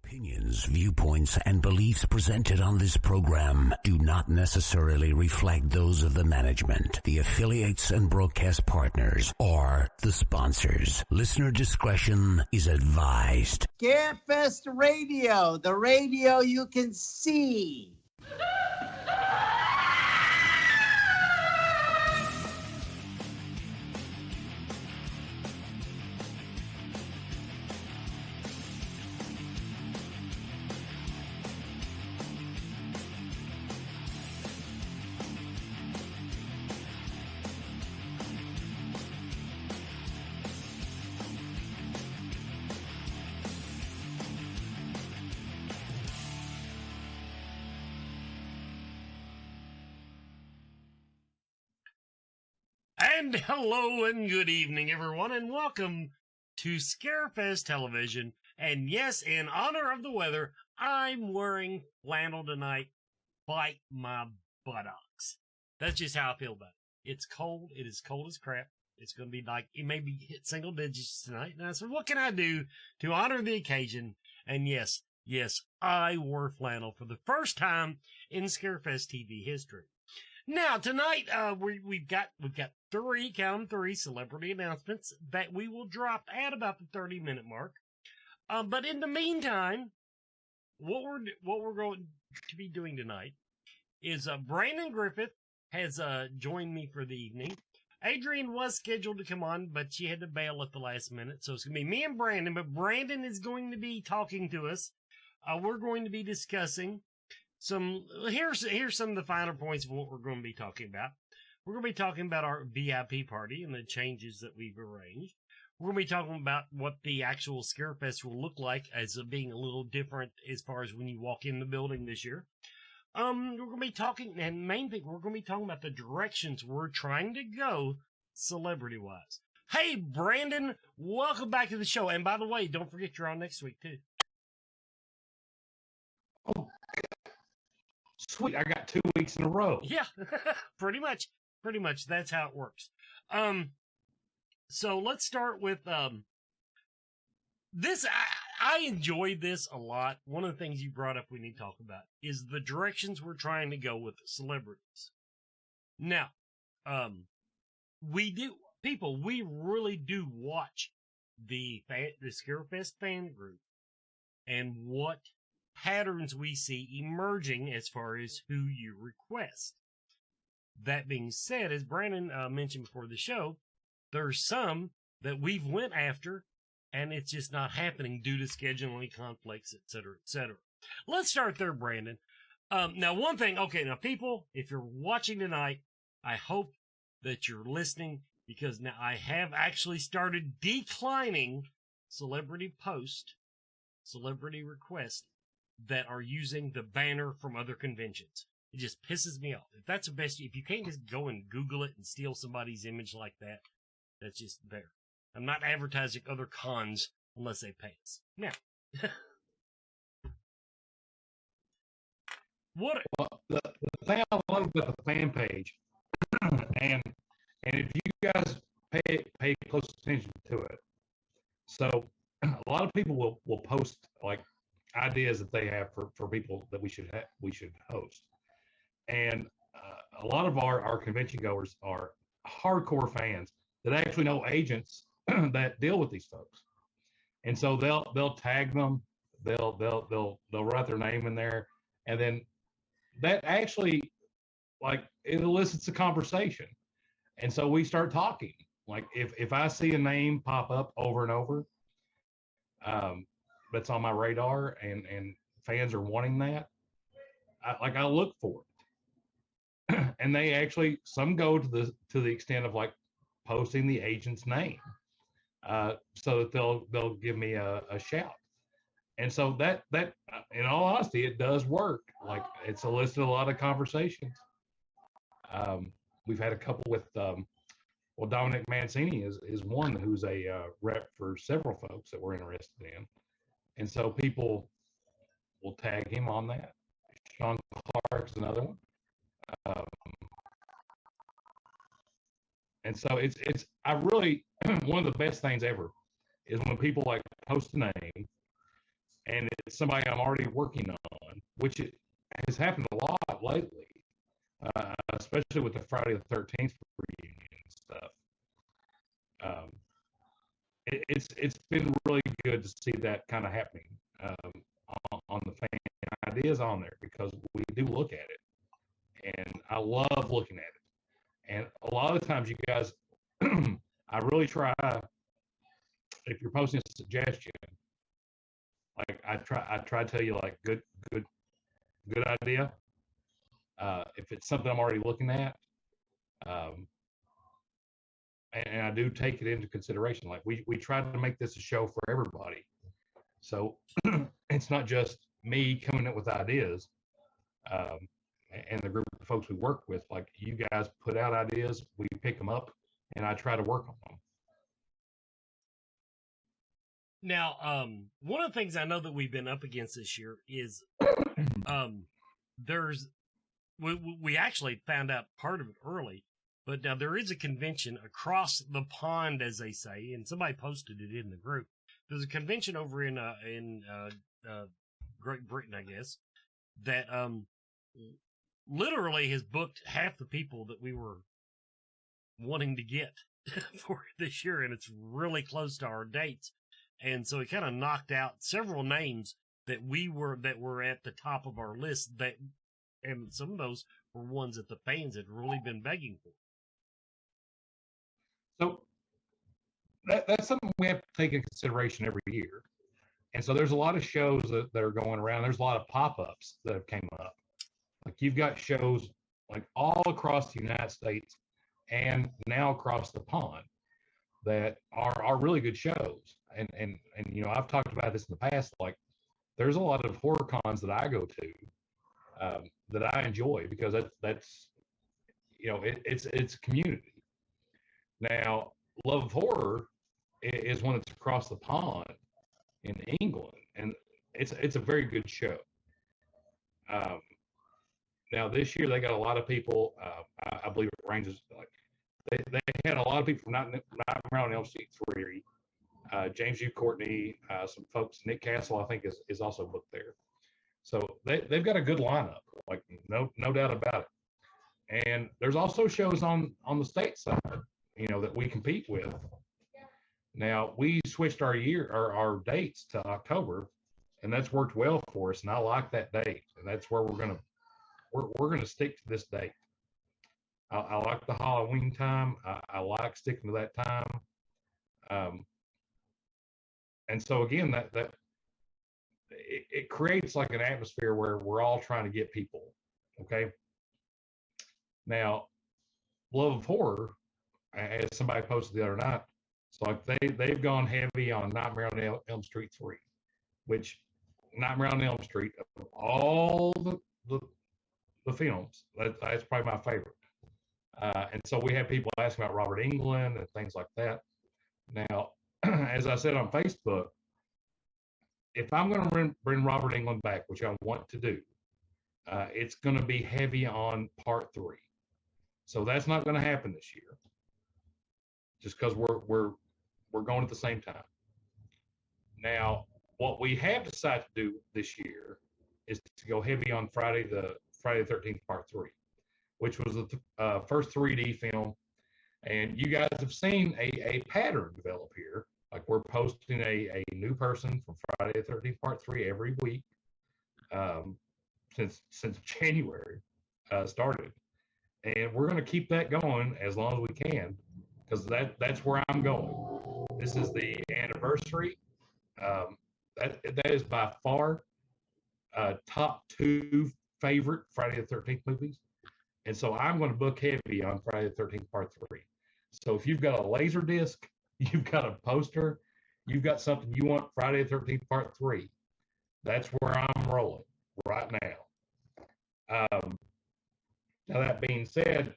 Opinions, viewpoints, and beliefs presented on this program do not necessarily reflect those of the management, the affiliates and broadcast partners, or the sponsors. Listener discretion is advised. Scarefest Radio, the radio you can see. And hello and good evening, everyone, and welcome to Scarefest Television. And yes, in honor of the weather, I'm wearing flannel tonight. Bite my buttocks. That's just how I feel about it. It's cold. It is cold as crap. It's going to be like, it may be hit single digits tonight. And I said, what can I do to honor the occasion? And yes, I wore flannel for the first time in Scarefest TV history. Now, tonight, we've got three celebrity announcements that we will drop at about the 30-minute mark. But in the meantime, what we're going to be doing tonight is, Brandon Griffith has, joined me for the evening. Adrian was scheduled to come on, but she had to bail at the last minute. So it's going to be me and Brandon, but Brandon is going to be talking to us. We're going to be discussing here's some of the finer points of what we're going to be talking about. We're going to be talking about our VIP party and the changes that we've arranged. We're going to be talking about what the actual Scarefest will look like as being a little different as far as when you walk in the building this year. We're going to be talking, and main thing, we're going to be talking about the directions we're trying to go celebrity-wise. Hey, Brandon, welcome back to the show. And by the way, don't forget you're on next week, too. Oh, sweet, I got 2 weeks in a row. Yeah, pretty much. That's how it works. So let's start with this. I enjoyed this a lot. One of the things you brought up we need to talk about is the directions we're trying to go with celebrities. Now, we really do watch the Scarefest fan group and what patterns we see emerging as far as who you request. That being said, as Brandon mentioned before the show, there's some that we've went after and it's just not happening due to scheduling conflicts, etc., etc. Let's start there, Brandon. Now, one thing, okay, now people, if you're watching tonight, I hope that you're listening because now I have actually started declining celebrity requests that are using the banner from other conventions. It just pisses me off. If that's the best, if you can't just go and Google it and steal somebody's image like that, that's just there. I'm not advertising other cons unless they pay us. Now, Well, the thing I love about the fan page, and if you guys pay close attention to it, so a lot of people will post like ideas that they have for people that we should host, and a lot of our convention goers are hardcore fans that actually know agents that deal with these folks, and so they'll tag them, they'll write their name in there, and then that actually, like, it elicits a conversation, and so we start talking. Like if I see a name pop up over and over, that's on my radar, and fans are wanting that, I look for it, and they actually, some go to the extent of like posting the agent's name, so that they'll give me a shout. And so that in all honesty, it does work. Like, it's elicited a lot of conversations. We've had a couple with, Dominic Mancini is one who's a rep for several folks that we're interested in. And so people will tag him on that. Sean Clark's another one. And so it's I really, one of the best things ever is when people like post a name and it's somebody I'm already working on, which it has happened a lot lately, especially with the Friday the 13th reunion and stuff. It's been really good to see that kind of happening on the fan ideas on there, because we do look at it, and I love looking at it. And a lot of the times, you guys, I really try, if you're posting a suggestion, like I try to tell you, like, good idea. If it's something I'm already looking at, and I do take it into consideration. Like we try to make this a show for everybody, so it's not just me coming up with ideas, and the group of folks we work with. Like, you guys put out ideas, we pick them up, and I try to work on them. Now, one of the things I know that we've been up against this year is we actually found out part of it early, but now there is a convention across the pond, as they say, and somebody posted it in the group. There's a convention over in Great Britain, I guess, that literally has booked half the people that we were wanting to get for this year, and it's really close to our dates. And so it kind of knocked out several names that were at the top of our list, and some of those were ones that the fans had really been begging for. So that's something we have to take into consideration every year. And so there's a lot of shows that are going around. There's a lot of pop-ups that have came up. Like, you've got shows like all across the United States and now across the pond that are really good shows. And you know, I've talked about this in the past. Like, there's a lot of horror cons that I go to that I enjoy, because that's you know, it's community. Now, Love of Horror is one that's across the pond in England, and it's a very good show. Now, this year they got a lot of people. I believe it ranges, like, they had a lot of people from Nightmare on Elm Street 3. James U. Courtney, some folks. Nick Castle, I think, is also booked there. So they've got a good lineup, like, no doubt about it. And there's also shows on the state side, you know, that we compete with. Now, we switched our dates to October, and that's worked well for us. And I like that date, and that's where we're gonna stick to this date. I like the Halloween time. I like sticking to that time. And so again, that it creates like an atmosphere where we're all trying to get people. Okay. Now, Love of Horror, as somebody posted the other night, so like they've gone heavy on Nightmare on Elm Street 3, which Nightmare on Elm Street, of all the films, that's probably my favorite. And so we have people asking about Robert Englund and things like that. Now, as I said on Facebook, if I'm going to bring Robert Englund back, which I want to do, it's going to be heavy on part 3. So that's not going to happen this year, just because we're going at the same time. Now, what we have decided to do this year is to go heavy on Friday the 13th part 3, which was the first 3D film. And you guys have seen a pattern develop here. Like, we're posting a new person from Friday the 13th part 3 every week since January started. And we're going to keep that going as long as we can, because that's where I'm going. This is the anniversary. That is by far top 2 favorite Friday the 13th movies. And so I'm going to book heavy on Friday the 13th part 3. So if you've got a laser disc, you've got a poster, you've got something you want Friday the 13th part 3, that's where I'm rolling right now. Now, that being said,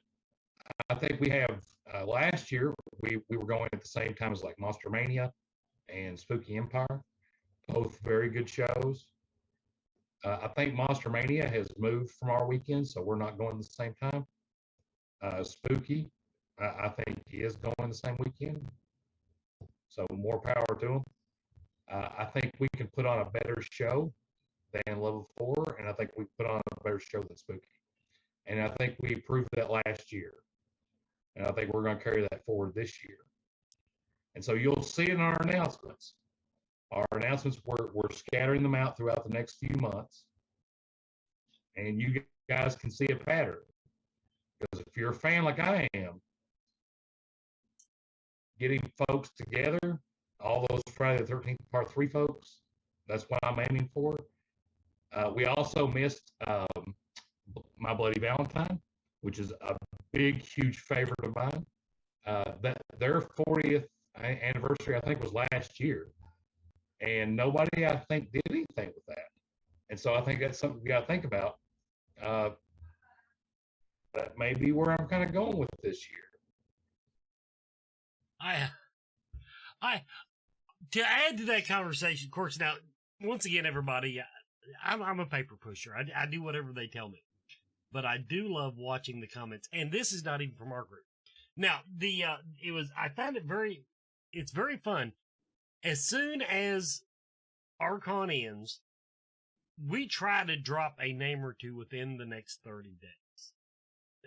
I think we have last year we were going at the same time as like Monster Mania and Spooky Empire, both very good shows. I think Monster Mania has moved from our weekend, so we're not going at the same time. Spooky, I think, is going the same weekend, so more power to I think we can put on a better show than Level 4, and I think we put on a better show than Spooky. And I think we proved that last year. And I think we're going to carry that forward this year. And so you'll see in our announcements. Our announcements, we're scattering them out throughout the next few months. And you guys can see a pattern. Because if you're a fan like I am, getting folks together, all those Friday the 13th Part 3 folks, that's what I'm aiming for. We also missed My Bloody Valentine, which is a big, huge favorite of mine. That their 40th anniversary, I think, was last year. And nobody, I think, did anything with that. And so I think that's something we got to think about. That may be where I'm kind of going with this year. To add to that conversation, of course, now, once again, everybody, I'm a paper pusher. I do whatever they tell me. But I do love watching the comments. And this is not even from our group. Now, I found it's very fun. As soon as our con ends, we try to drop a name or two within the next 30 days.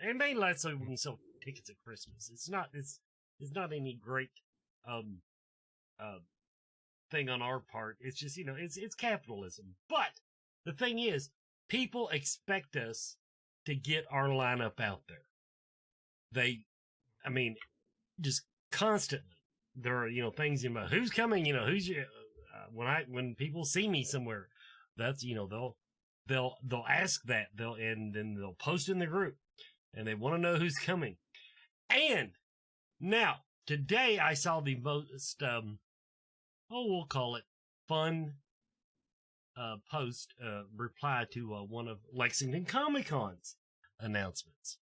And mainly that's so we can sell tickets at Christmas. It's not any great, thing on our part. It's just, it's capitalism. But the thing is, people expect us to get our lineup out there. Just constantly. There are, things about who's coming, who's when people see me somewhere, that's, they'll ask that, and then they'll post in the group, and they want to know who's coming. And now today I saw the most, we'll call it fun, post, reply to one of Lexington Comic-Con's announcements.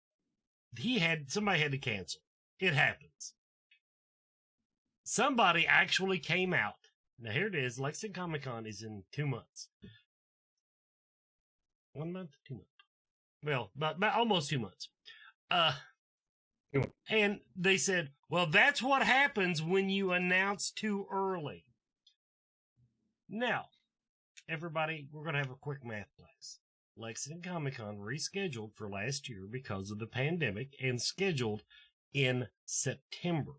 Somebody had to cancel. It happens. Somebody actually came out. Now here it is. Lexington Comic-Con is in 2 months. 1 month? 2 months. Well, about almost 2 months. And they said, well, that's what happens when you announce too early. Now, everybody, we're going to have a quick math class. Lexington Comic-Con rescheduled for last year because of the pandemic and scheduled in September.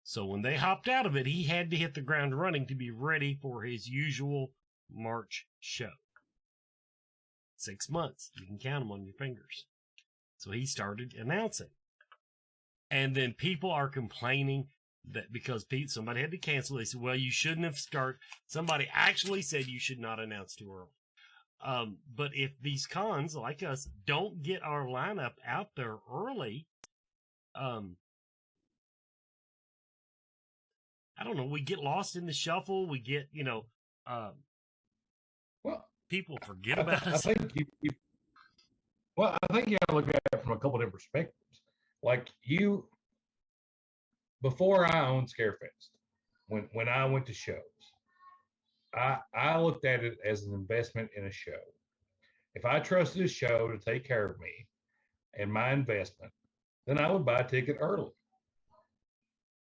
So when they hopped out of it, he had to hit the ground running to be ready for his usual March show. 6 months. You can count them on your fingers. So he started announcing. And then people are complaining that because somebody had to cancel, they said, well, you shouldn't have started. Somebody actually said you should not announce too early. But if these cons, like us, don't get our lineup out there early, I don't know, we get lost in the shuffle. We get, people forget about us. I think I think you got to look at it from a couple different perspectives. Like before I owned Scarefest, when I went to shows, I looked at it as an investment in a show. If I trusted a show to take care of me and my investment, then I would buy a ticket early.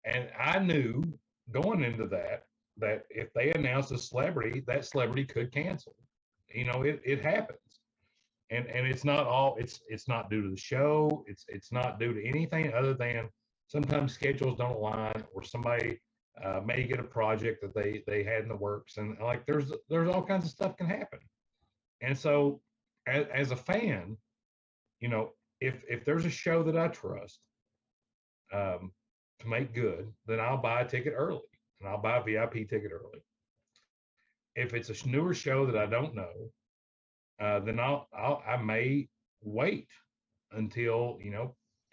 And I knew going into that if they announced a celebrity, that celebrity could cancel. It happens. And it's not it's not due to the show. It's not due to anything other than sometimes schedules don't align, or somebody may get a project that they had in the works, and like there's all kinds of stuff can happen. And so as a fan, if there's a show that I trust to make good, then I'll buy a ticket early, and I'll buy a VIP ticket early. If it's a newer show that I don't know, then I may wait until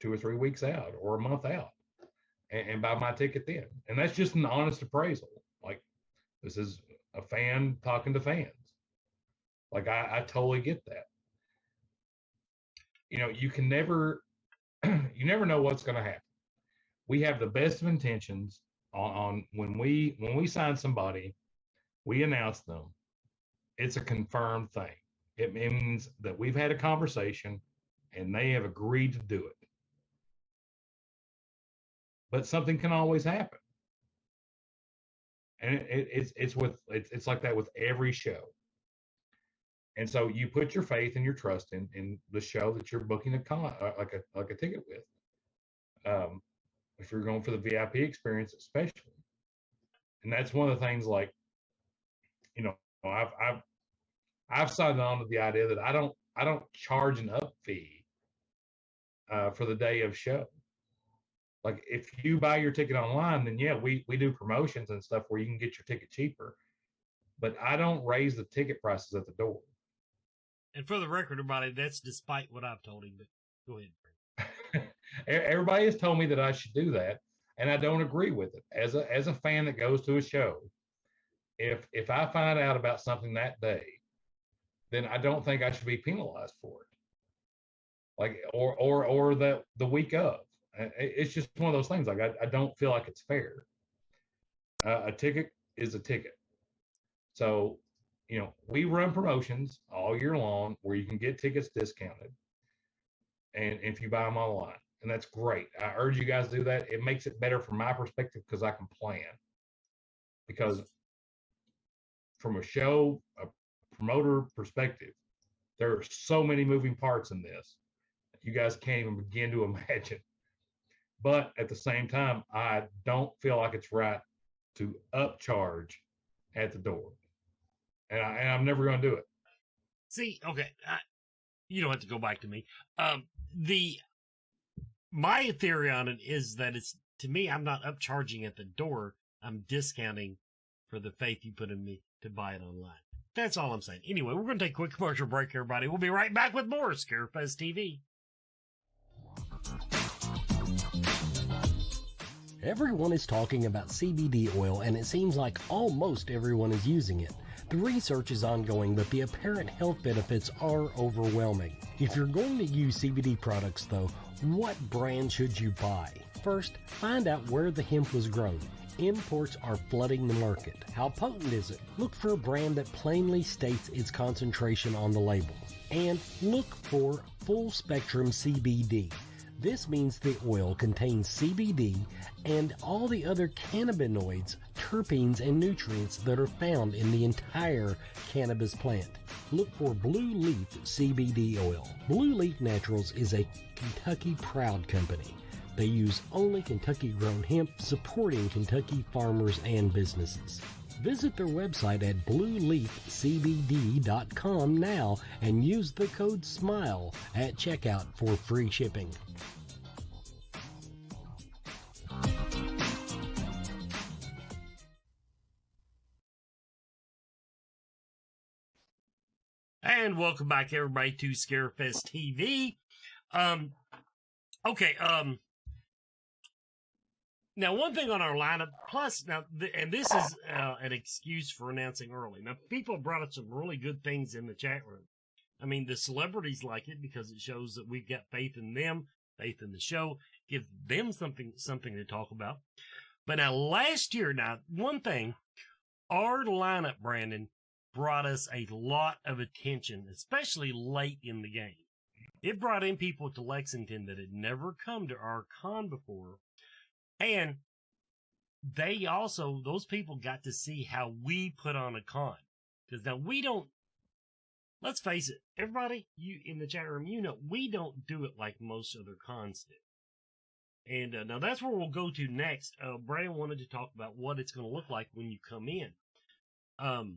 2 or 3 weeks out or a month out and buy my ticket then. And that's just an honest appraisal. Like, this is a fan talking to fans. Like, I totally get that. You can never you never know what's going to happen. We have the best of intentions on when we sign somebody, we announce them. It's a confirmed thing. It means that we've had a conversation and they have agreed to do it. But something can always happen. And it's like that with every show. And so you put your faith and your trust in the show that you're booking like a ticket with. If you're going for the VIP experience, especially, and that's one of the things. Like, you know, I've signed on to the idea that I don't charge an up fee for the day of show. Like, if you buy your ticket online, then yeah, we do promotions and stuff where you can get your ticket cheaper, but I don't raise the ticket prices at the door. And for the record, everybody, that's despite what I've told him. But go ahead. Everybody has told me that I should do that, and I don't agree with it. As a fan that goes to a show, if I find out about something that day, then I don't think I should be penalized for it. Like, or the week of. It's just one of those things. Like, I don't feel like it's fair. A ticket is a ticket. So, you know, we run promotions all year long where you can get tickets discounted, and if you buy them online, and that's great. I urge you guys to do that. It makes it better from my perspective because I can plan. Because from a show, a promoter perspective, there are so many moving parts in this. You guys can't even begin to imagine. But at the same time, I don't feel like it's right to upcharge at the door. And I'm never going to do it. See, okay, you don't have to go back to me. My theory on it is that to me, I'm not upcharging at the door. I'm discounting for the faith you put in me to buy it online. That's all I'm saying. Anyway, we're going to take a quick commercial break, everybody. We'll be right back with more Scarefest TV. Everyone is talking about CBD oil, and it seems like almost everyone is using it. The research is ongoing, but the apparent health benefits are overwhelming. If you're going to use CBD products, though, what brand should you buy? First, find out where the hemp was grown. Imports are flooding the market. How potent is it? Look for a brand that plainly states its concentration on the label. And look for full spectrum CBD. This means the oil contains CBD and all the other cannabinoids, terpenes, and nutrients that are found in the entire cannabis plant. Look for Blue Leaf CBD oil. Blue Leaf Naturals is a Kentucky proud company. They use only Kentucky-grown hemp, supporting Kentucky farmers and businesses. Visit their website at blueleafcbd.com now and use the code SMILE at checkout for free shipping. And welcome back, everybody, to Scarefest TV. Now, one thing on our lineup, plus, and this is an excuse for announcing early. Now, people brought up some really good things in the chat room. I mean, the celebrities like it because it shows that we've got faith in them, faith in the show, give them something to talk about. But now, last year, one thing, our lineup, Brandon, brought us a lot of attention, especially late in the game. It brought in people to Lexington that had never come to our con before. And they also, those people got to see how we put on a con. Because now we don't, let's face it, everybody, you in the chat room, you know, we don't do it like most other cons do. And now that's where we'll go to next. Brandon wanted to talk about what it's going to look like when you come in. The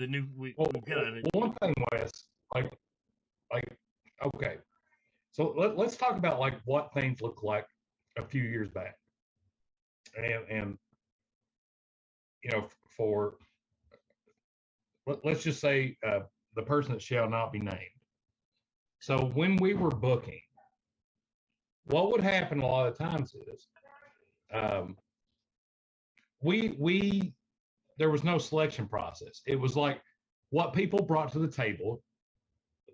new, we've got one thing, Wes, like, okay. So let's talk about like what things look like a few years back, and you know, let's just say the person that shall not be named. So when we were booking, what would happen a lot of times is, there was no selection process. It was like what people brought to the table,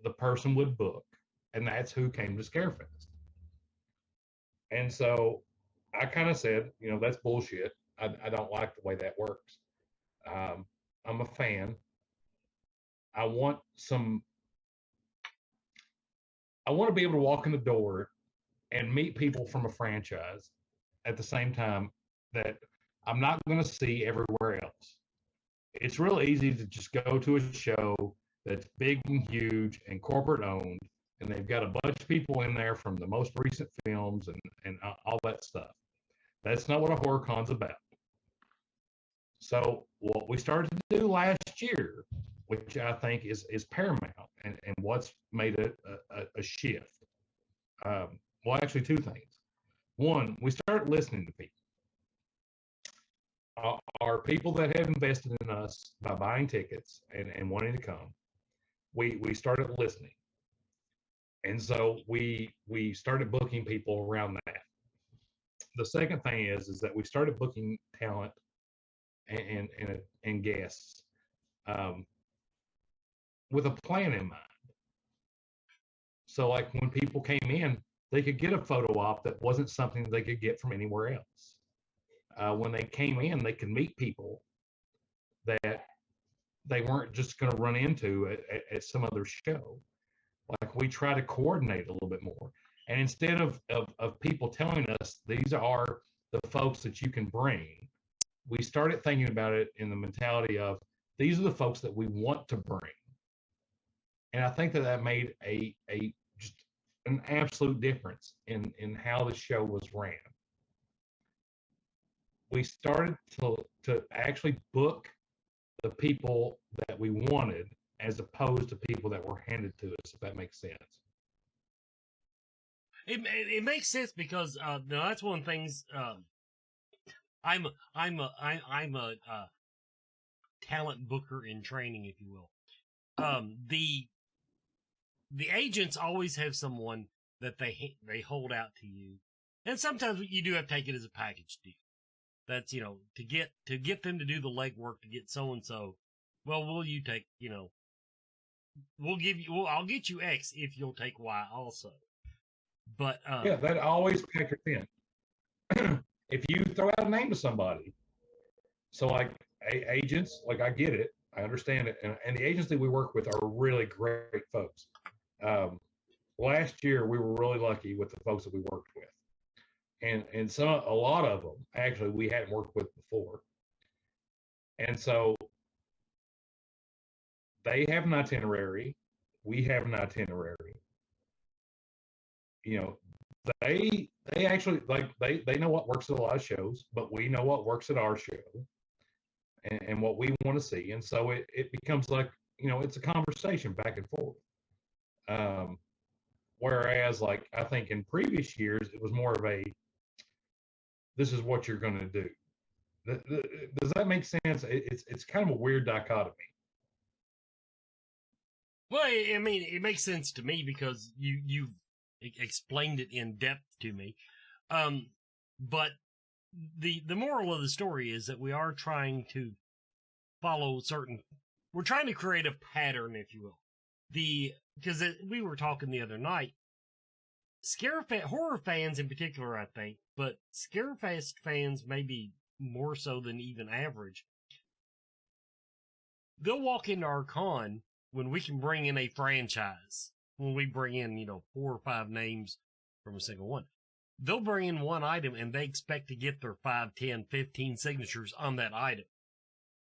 the person would book. And that's who came to Scarefest. And so I kind of said, you know, that's bullshit. I don't like the way that works. I'm a fan. I want to be able to walk in the door and meet people from a franchise at the same time that I'm not going to see everywhere else. It's real easy to just go to a show that's big and huge and corporate owned, and they've got a bunch of people in there from the most recent films and all that stuff. That's not what a horror con's about. So what we started to do last year, which I think is paramount and what's made a shift. Well, actually, two things. One, we started listening to people. Our people that have invested in us by buying tickets and wanting to come, we started listening. And so we started booking people around that. The second thing is that we started booking talent and guests with a plan in mind. So like when people came in, they could get a photo op that wasn't something they could get from anywhere else. When they came in, they could meet people that they weren't just going to run into at some other show. Like we try to coordinate a little bit more. And instead of people telling us these are the folks that you can bring, we started thinking about it in the mentality of these are the folks that we want to bring. And I think that made a just an absolute difference in how the show was ran. We started to actually book the people that we wanted as opposed to people that were handed to us, if that makes sense. It makes sense because that's one of the things. I'm a talent booker in training, if you will. The agents always have someone that they hold out to you, and sometimes you do have to take it as a package deal. That's to get them to do the legwork to get so and so. Well, will you take I'll get you X if you'll take Y also. But yeah, that always factors in. If you throw out a name to somebody, so like agents, like I get it, I understand it, and the agents that we work with are really great folks. Last year we were really lucky with the folks that we worked with, and a lot of them actually we hadn't worked with before, and so they have an itinerary, we have an itinerary. They actually they know what works at a lot of shows, but we know what works at our show and what we want to see. And so it becomes like, it's a conversation back and forth. Whereas like, I think in previous years, it was more of this is what you're going to do. Does that make sense? It's kind of a weird dichotomy. Well, I mean, it makes sense to me because you've explained it in depth to me. But the moral of the story is that we are trying to follow we're trying to create a pattern, if you will. Because we were talking the other night, horror fans in particular, I think, but Scarefest fans maybe more so than even average. They'll walk into our con when we can bring in a franchise. When we bring in, 4 or 5 names from a single one, they'll bring in one item and they expect to get their 5, 10, 15 signatures on that item.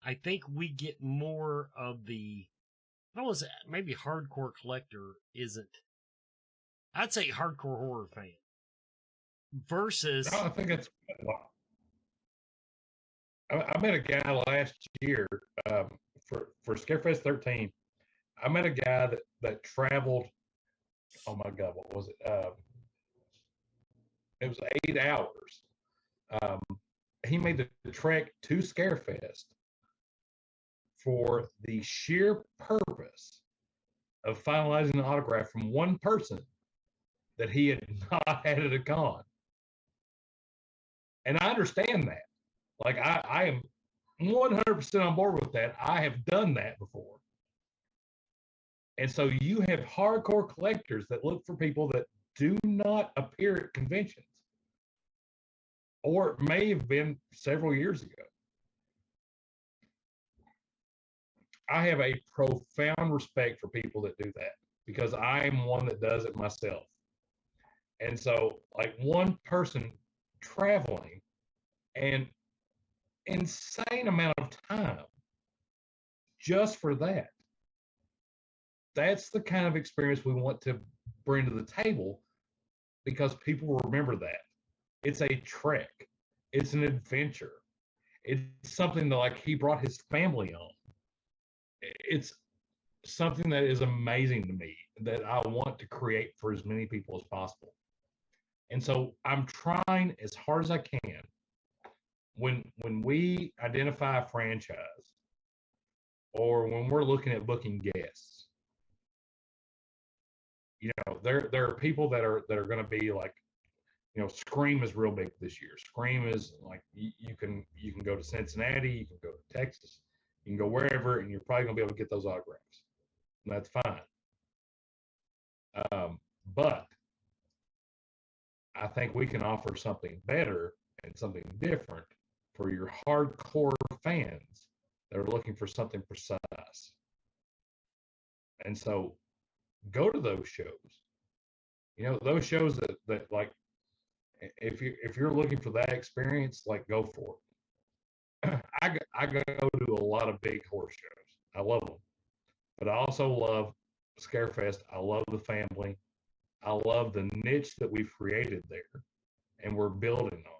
I think we get more of maybe hardcore collector isn't. I'd say hardcore horror fan versus. No, I think it's. I met a guy last year for Scarefest 13. I met a guy that traveled, oh my God, what was it? It was 8 hours. He made the trek to Scarefest for the sheer purpose of finalizing an autograph from one person that he had not had at a con. And I understand that. Like, I am 100% on board with that. I have done that before. And so you have hardcore collectors that look for people that do not appear at conventions, or it may have been several years ago. I have a profound respect for people that do that because I am one that does it myself. And so, like, one person traveling and insane amount of time just for that. That's the kind of experience we want to bring to the table, because people remember that. It's a trek. It's an adventure. It's something that, like, he brought his family on. It's something that is amazing to me, that I want to create for as many people as possible. And so I'm trying as hard as I can, when we identify a franchise, or when we're looking at booking guests, you know, there are people that are going to be like, you know, Scream is real big this year. Scream is like, you can go to Cincinnati, you can go to Texas, you can go wherever, and you're probably going to be able to get those autographs. And that's fine. But I think we can offer something better and something different for your hardcore fans that are looking for something precise. And so go to those shows. You know, those shows that like, if you're looking for that experience, like, go for it. I go to a lot of big horse shows. I love them. But I also love Scarefest. I love the family. I love the niche that we've created there, and we're building on.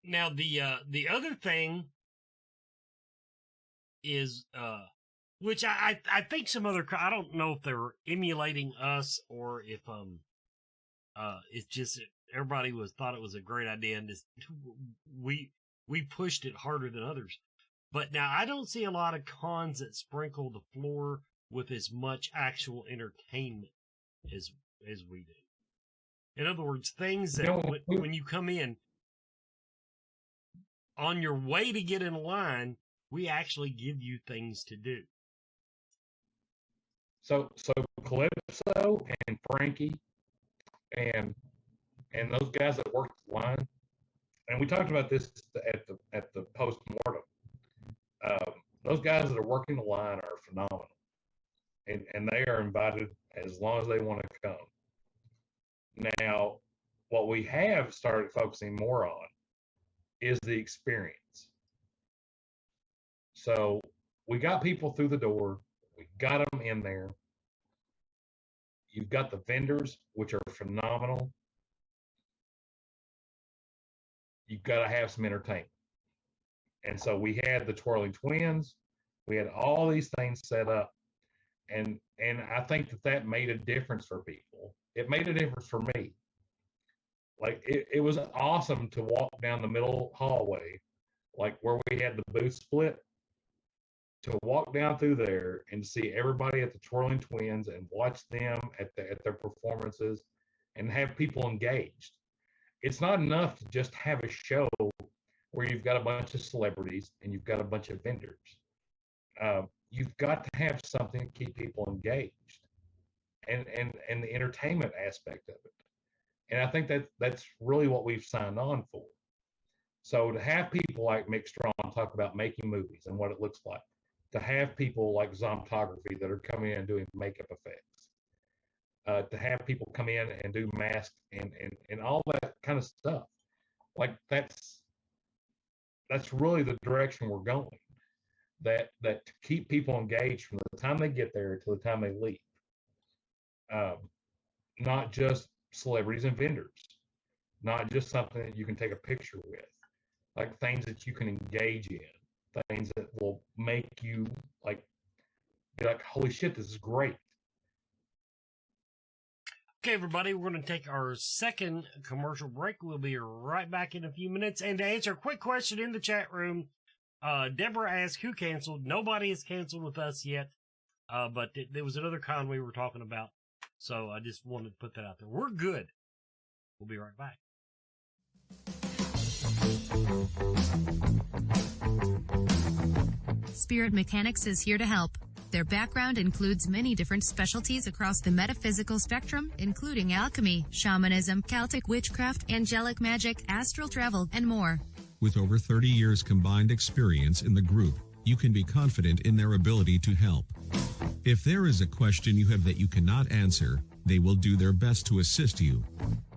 Now, the other thing is, which I think some other, I don't know if they're emulating us, or if it's just everybody thought it was a great idea, and just we pushed it harder than others. But now I don't see a lot of cons that sprinkle the floor with as much actual entertainment as we do. In other words, things that when you come in, on your way to get in line, we actually give you things to do. So Calypso and Frankie and those guys that work the line, and we talked about this at the post-mortem. Those guys that are working the line are phenomenal, and they are invited as long as they want to come. Now, what we have started focusing more on is the experience. So we got people through the door. We got them in there. You've got the vendors, which are phenomenal. You've got to have some entertainment. And so we had the Twirling Twins. We had all these things set up. And I think that made a difference for people. It made a difference for me. Like, it was awesome to walk down the middle hallway, like where we had the booth split, to walk down through there and see everybody at the Twirling Twins and watch them at their performances and have people engaged. It's not enough to just have a show where you've got a bunch of celebrities and you've got a bunch of vendors. You've got to have something to keep people engaged, and the entertainment aspect of it. And I think that's really what we've signed on for. So to have people like Mick Strawn talk about making movies and what it looks like, to have people like Zombtography that are coming in and doing makeup effects, to have people come in and do masks and all that kind of stuff, like that's really the direction we're going. That to keep people engaged from the time they get there to the time they leave. Not just celebrities and vendors, not just something that you can take a picture with, like things that you can engage in, things that will make you like be like, holy shit, this is great. Okay, everybody, we're going to take our second commercial break. We'll be right back in a few minutes. And to answer a quick question in the chat room, Deborah asked who canceled. Nobody has canceled with us yet, but there was another con we were talking about. So I just wanted to put that out there. We're good. We'll be right back. Spirit Mechanics is here to help. Their background includes many different specialties across the metaphysical spectrum, including alchemy, shamanism, Celtic witchcraft, angelic magic, astral travel, and more. With over 30 years combined experience in the group, you can be confident in their ability to help. If there is a question you have that you cannot answer, They will do their best to assist you.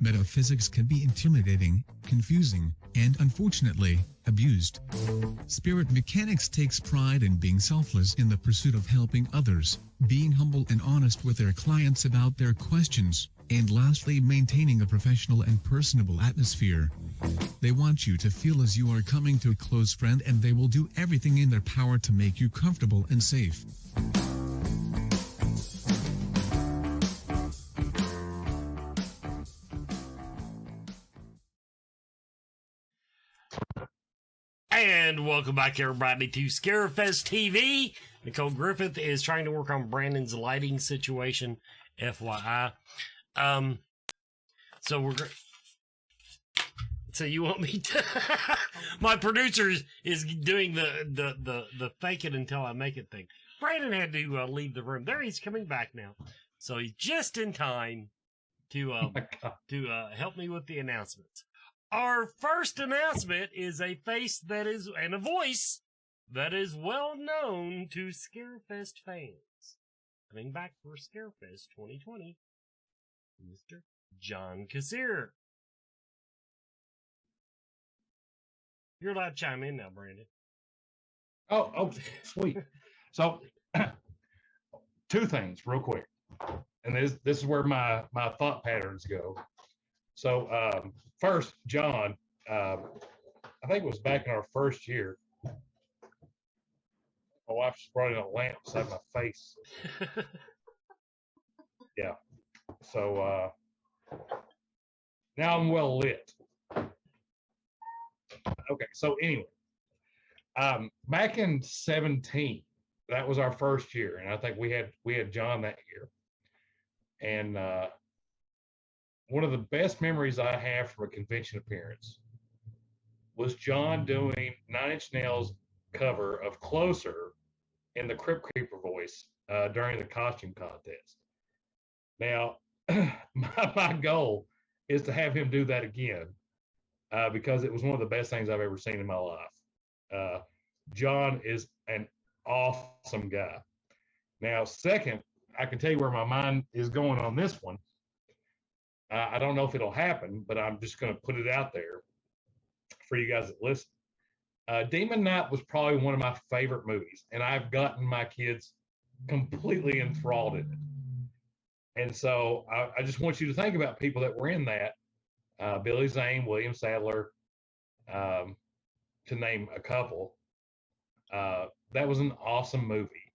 Metaphysics can be intimidating, confusing, and unfortunately, abused. Spirit Mechanics takes pride in being selfless in the pursuit of helping others, being humble and honest with their clients about their questions, and lastly, maintaining a professional and personable atmosphere. They want you to feel as you are coming to a close friend, and they will do everything in their power to make you comfortable and safe. And welcome back, everybody, to Scarefest TV. Nicole Griffith is trying to work on Brandon's lighting situation, FYI. So you want me to? My producer is doing the fake it until I make it thing. Brandon had to leave the room. There, he's coming back now. So he's just in time to help me with the announcements. Our first announcement is a face and a voice that is well known to Scarefest fans. Coming back for Scarefest 2020, Mr. John Kassir. You're allowed to chime in now, Brandon. Oh, sweet. So, two things real quick. And this is where my thought patterns go. So, first, John, I think it was back in our first year. My wife just brought in a lamp beside my face. Yeah. So, now I'm well lit. Okay. So anyway, back in 2017, that was our first year. And I think we had John that year. And, one of the best memories I have from a convention appearance was John doing Nine Inch Nails cover of Closer in the Crypt Keeper voice during the costume contest. Now, my goal is to have him do that again because it was one of the best things I've ever seen in my life. John is an awesome guy. Now, second, I can tell you where my mind is going on this one. I don't know if it'll happen, but I'm just going to put it out there for you guys that listen. Demon Knight was probably one of my favorite movies, and I've gotten my kids completely enthralled in it. And so I just want you to think about people that were in that. Billy Zane, William Sadler, to name a couple. That was an awesome movie.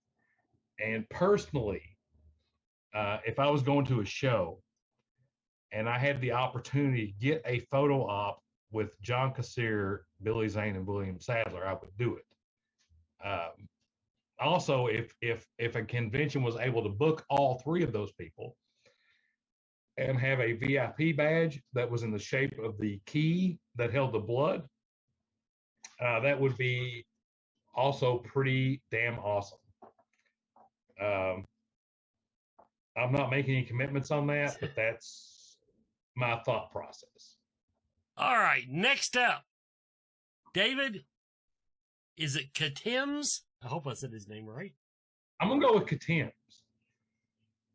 And personally, if I was going to a show, and I had the opportunity to get a photo op with John Kassir, Billy Zane, and William Sadler, I would do it. Also, if a convention was able to book all three of those people and have a VIP badge that was in the shape of the key that held the blood, that would be also pretty damn awesome. I'm not making any commitments on that, but that's my thought process. All right, next up, David, is it Katims? I hope I said his name right. I'm gonna go with Katims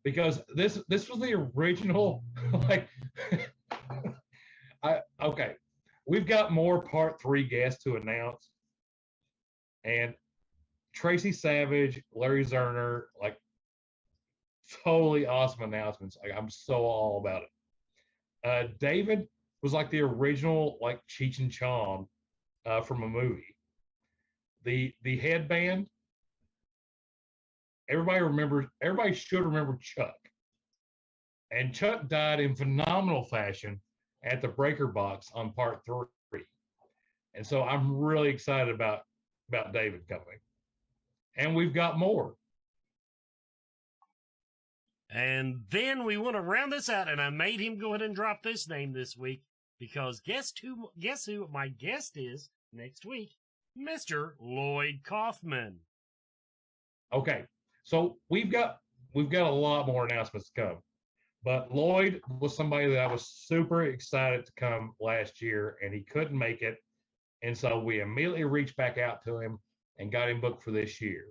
because this was the original. Okay, we've got more part 3 guests to announce, and Tracy Savage, Larry Zerner, totally awesome announcements. I'm so all about it. David was like the original Cheech and Chong from a movie. The headband, everybody should remember Chuck. And Chuck died in phenomenal fashion at the Breaker Box on part 3. And so I'm really excited about David coming. And we've got more. And then we want to round this out, and I made him go ahead and drop this name this week because guess who my guest is next week? Mr. Lloyd Kaufman. Okay, so we've got a lot more announcements to come, but Lloyd was somebody that I was super excited to come last year, and he couldn't make it, and so we immediately reached back out to him and got him booked for this year.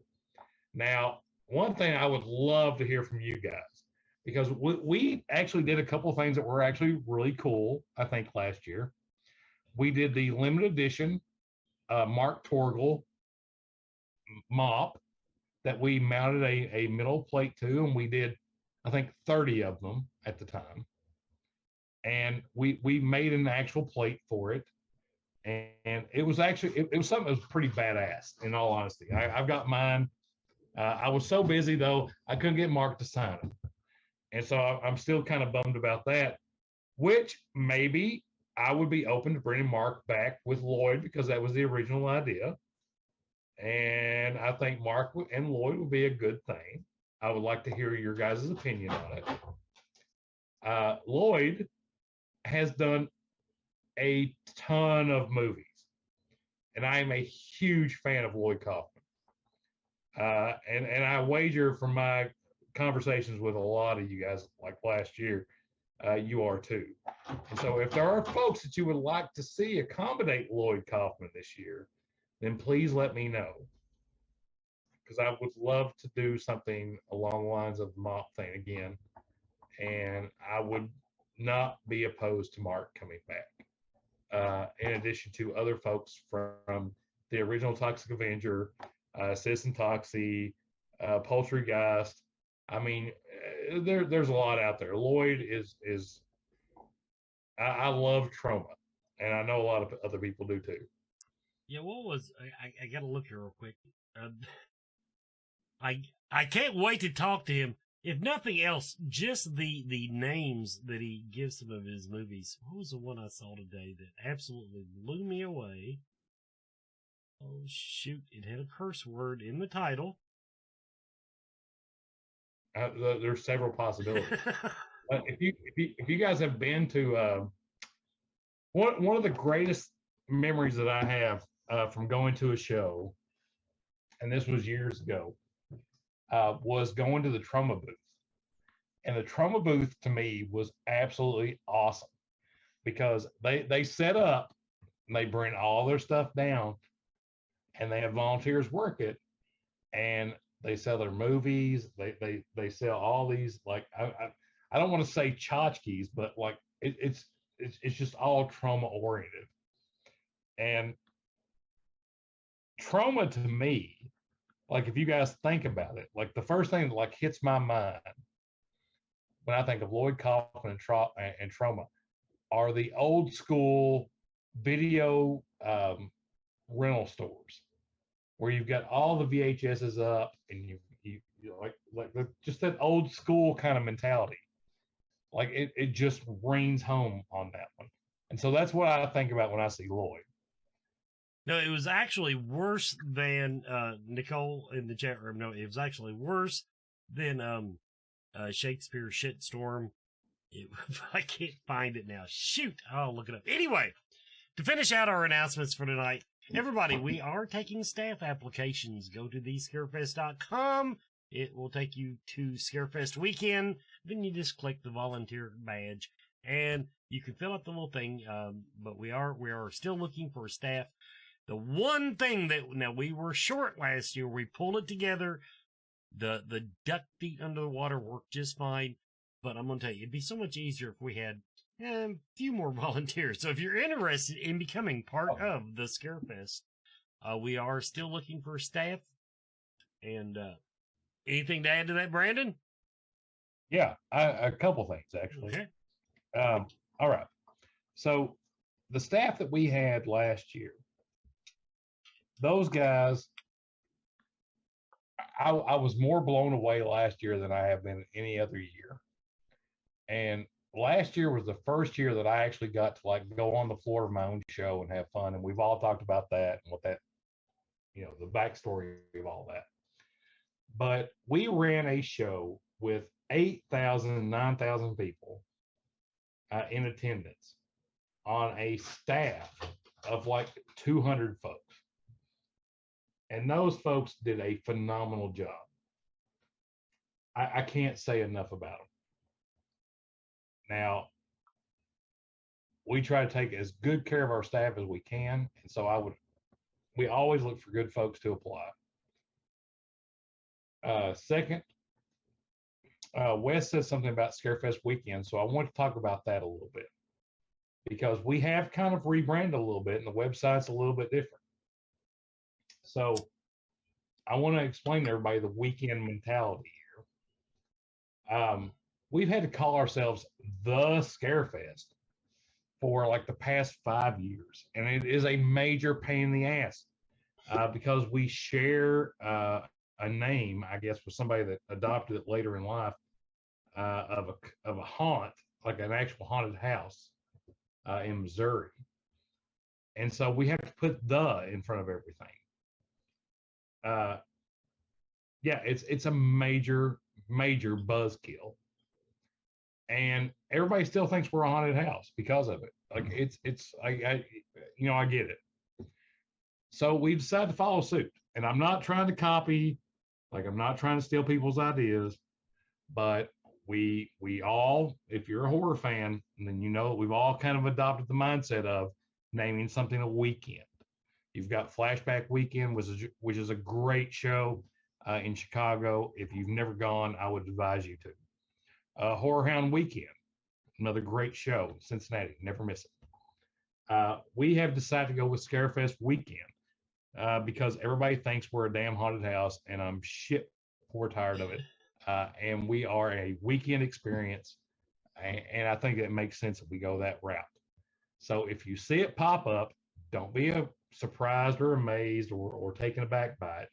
Now, one thing I would love to hear from you guys, because we actually did a couple of things that were actually really cool, I think, last year. We did the limited edition Mark Torgel mop that we mounted a middle plate to, and we did, I think, 30 of them at the time. And we made an actual plate for it. And it was actually, it was something that was pretty badass, in all honesty. I've got mine. I was so busy, though, I couldn't get Mark to sign it. And so I'm still kind of bummed about that, which maybe I would be open to bringing Mark back with Lloyd, because that was the original idea. And I think Mark and Lloyd would be a good thing. I would like to hear your guys' opinion on it. Lloyd has done a ton of movies, and I am a huge fan of Lloyd Kaufman. And I wager from my conversations with a lot of you guys, like last year, you are too. And so if there are folks that you would like to see accommodate Lloyd Kaufman this year, then please let me know, because I would love to do something along the lines of the mop thing again. And I would not be opposed to Mark coming back, in addition to other folks from the original Toxic Avenger, Citizen Toxie, Poultrygeist. I mean, there's a lot out there. Lloyd is I love Troma, and I know a lot of other people do too. Yeah, what was I got to look here real quick. I can't wait to talk to him. If nothing else, just the names that he gives some of his movies. What was the one I saw today that absolutely blew me away? Oh shoot! It had a curse word in the title. There's several possibilities. If you guys have been to one of the greatest memories that I have from going to a show, and this was years ago, was going to the Troma booth. And the Troma booth to me was absolutely awesome, because they set up and they bring all their stuff down, and they have volunteers work it, and they sell their movies. They sell all these, like, I don't want to say tchotchkes, but like it's just all Troma oriented. And Troma to me, like, if you guys think about it, like the first thing that like hits my mind when I think of Lloyd Kaufman and Troma are the old school video rental stores, where you've got all the VHSs up, and you like just that old school kind of mentality. Like it just rings home on that one. And so that's what I think about when I see Lloyd. No, it was actually worse than Nicole in the chat room. No, it was actually worse than Shakespeare Shitstorm. I can't find it now. Shoot, I'll look it up. Anyway, to finish out our announcements for tonight, everybody, we are taking staff applications. Go to thescarefest.com. It will take you to Scarefest weekend. Then you just click the volunteer badge, and you can fill out the little thing. But we are still looking for staff. The one thing that, now, we were short last year. We pulled it together. The duck feet under the water worked just fine. But I'm going to tell you, it'd be so much easier if we had a few more volunteers. So if you're interested in becoming part of the Scarefest, we are still looking for staff. And anything to add to that, Brandon? Yeah, a couple things, actually. Okay. All right. So the staff that we had last year, those guys, I was more blown away last year than I have been any other year. And last year was the first year that I actually got to like go on the floor of my own show and have fun. And we've all talked about that and what that, the backstory of all that. But we ran a show with 8,000, 9,000 people in attendance on a staff of like 200 folks. And those folks did a phenomenal job. I can't say enough about them. Now, we try to take as good care of our staff as we can. And so we always look for good folks to apply. Second, Wes said something about Scarefest weekend, so I want to talk about that a little bit because we have kind of rebranded a little bit, and the website's a little bit different. So I want to explain to everybody the weekend mentality here. We've had to call ourselves the Scarefest for like the past 5 years, and it is a major pain in the ass because we share a name, I guess, with somebody that adopted it later in life of a haunt, like an actual haunted house in Missouri, and so we have to put "the" in front of everything. Yeah, it's a major buzzkill, and everybody still thinks we're a haunted house because of it. Like I get it. So we decided to follow suit, and I'm not trying to copy, like I'm not trying to steal people's ideas, but we all, if you're a horror fan, then you know we've all kind of adopted the mindset of naming something a weekend. You've got Flashback Weekend, which is a great show in Chicago. If you've never gone, I would advise you to. Horror Hound Weekend, another great show, Cincinnati, never miss it. We have decided to go with Scarefest Weekend because everybody thinks we're a damn haunted house, and I'm shit poor tired of it. And we are a weekend experience, and I think it makes sense that we go that route. So if you see it pop up, don't be surprised or amazed or taken aback by it.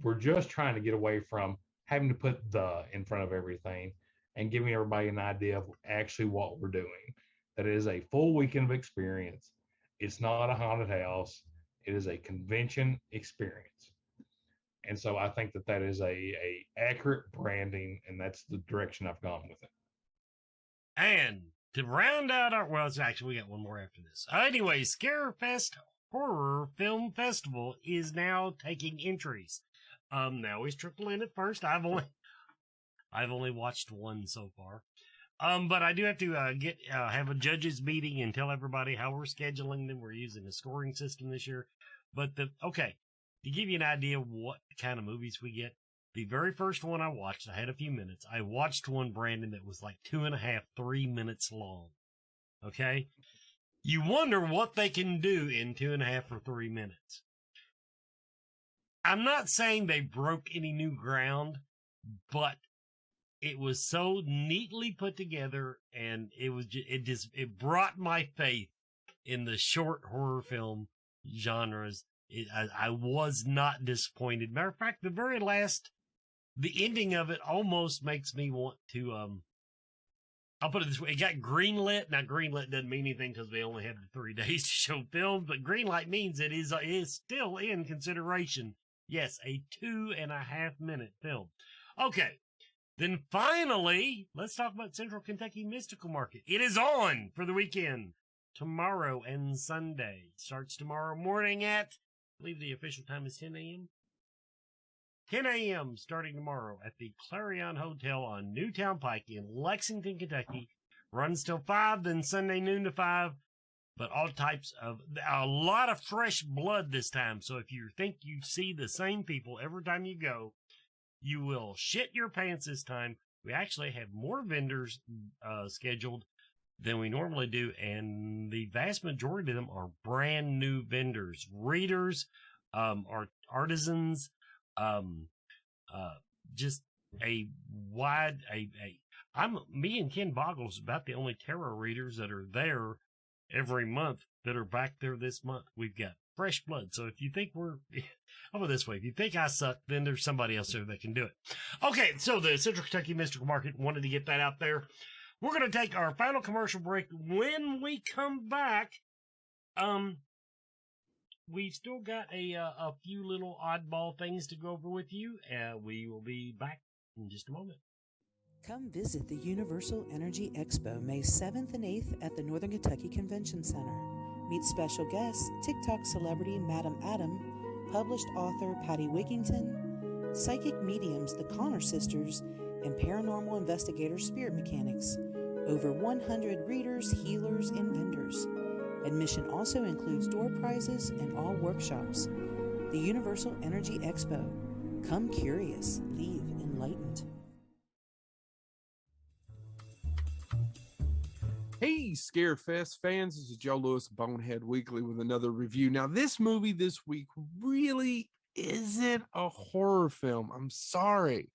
We're just trying to get away from having to put "the" in front of everything and giving everybody an idea of actually what we're doing. That it is a full weekend of experience. It's not a haunted house. It is a convention experience. And so I think that is a accurate branding, and that's the direction I've gone with it. And to round out we got one more after this. Anyway, Scarefest Horror Film Festival is now taking entries. They always trickle in at first. I've only watched one so far. But I do have to have a judges meeting and tell everybody how we're scheduling them. We're using a scoring system this year. But to give you an idea of what kind of movies we get, the very first one I watched, I had a few minutes. I watched one, Brandon, that was like 2.5, 3 minutes long. Okay? You wonder what they can do in 2.5 or 3 minutes. I'm not saying they broke any new ground, but it was so neatly put together, and it brought my faith in the short horror film genres. I was not disappointed. Matter of fact, the ending of it almost makes me want to, I'll put it this way, it got greenlit. Now, greenlit doesn't mean anything because we only have 3 days to show films, but greenlight means it is still in consideration. Yes, a 2.5 minute film. Okay, then finally, let's talk about Central Kentucky Mystical Market. It is on for the weekend, tomorrow and Sunday. Starts tomorrow morning at, I believe the official time is 10 a.m. 10 a.m. starting tomorrow at the Clarion Hotel on Newtown Pike in Lexington, Kentucky. Runs till 5, then Sunday noon to 5. But a lot of fresh blood this time. So if you think you see the same people every time you go, you will shit your pants this time. We actually have more vendors scheduled than we normally do, and the vast majority of them are brand new vendors, readers, artisans, just a wide, me and Ken Boggles about the only tarot readers that are there every month that are back there this month. We've got fresh blood. So if you think how about this way? If you think I suck, then there's somebody else there that can do it. Okay. So the Central Kentucky Mystical Market, wanted to get that out there. We're going to take our final commercial break. When we come back, we've still got a few little oddball things to go over with you. We will be back in just a moment. Come visit the Universal Energy Expo May 7th and 8th at the Northern Kentucky Convention Center. Meet special guests, TikTok celebrity Madam Adam, published author Patty Wigington, psychic mediums the Connor sisters, and paranormal investigator Spirit Mechanics. Over 100 readers, healers, and vendors. Admission also includes door prizes and all workshops. The Universal Energy Expo. Come curious, leave enlightened. Hey, Scarefest fans, this is Joe Lewis, Bonehead Weekly, with another review. Now, this movie this week really isn't a horror film. I'm sorry,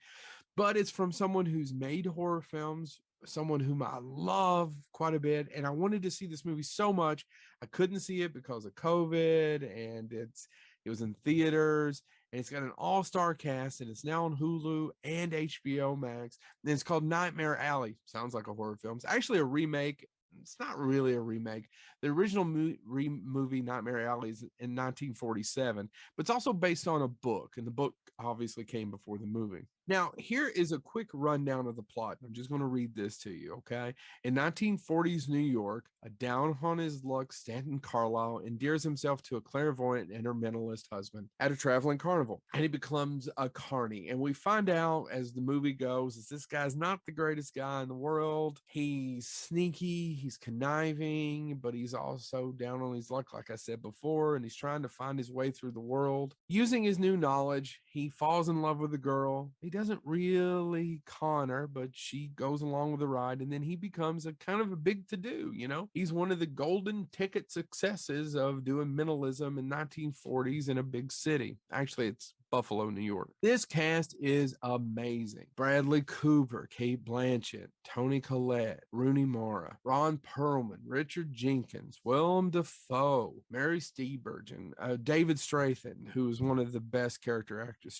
but it's from someone who's made horror films, someone whom I love quite a bit, and I wanted to see this movie so much. I couldn't see it because of COVID, and it was in theaters, and it's got an all-star cast, and it's now on Hulu and HBO Max. And it's called Nightmare Alley. Sounds like a horror film. It's actually a remake. It's not really a remake. The original movie Nightmare Alley is in 1947, but it's also based on a book, and the book obviously came before the movie. Now, here is a quick rundown of the plot. I'm just going to read this to you, okay? In 1940s New York, a down on his luck Stanton Carlisle endears himself to a clairvoyant intermentalist husband at a traveling carnival, and he becomes a carny. And we find out as the movie goes is this guy's not the greatest guy in the world. He's sneaky, he's conniving, but he's also down on his luck, like I said before, and he's trying to find his way through the world. Using his new knowledge, he falls in love with a girl. He doesn't really con her, but she goes along with the ride, and then he becomes a kind of a big to-do, you know? He's one of the golden ticket successes of doing mentalism in 1940s in a big city. Actually, it's Buffalo, New York. This cast is amazing. Bradley Cooper, Cate Blanchett, Toni Collette, Rooney Mara, Ron Perlman, Richard Jenkins, Willem Dafoe, Mary Steenburgen, David Strathairn, who's one of the best character actors,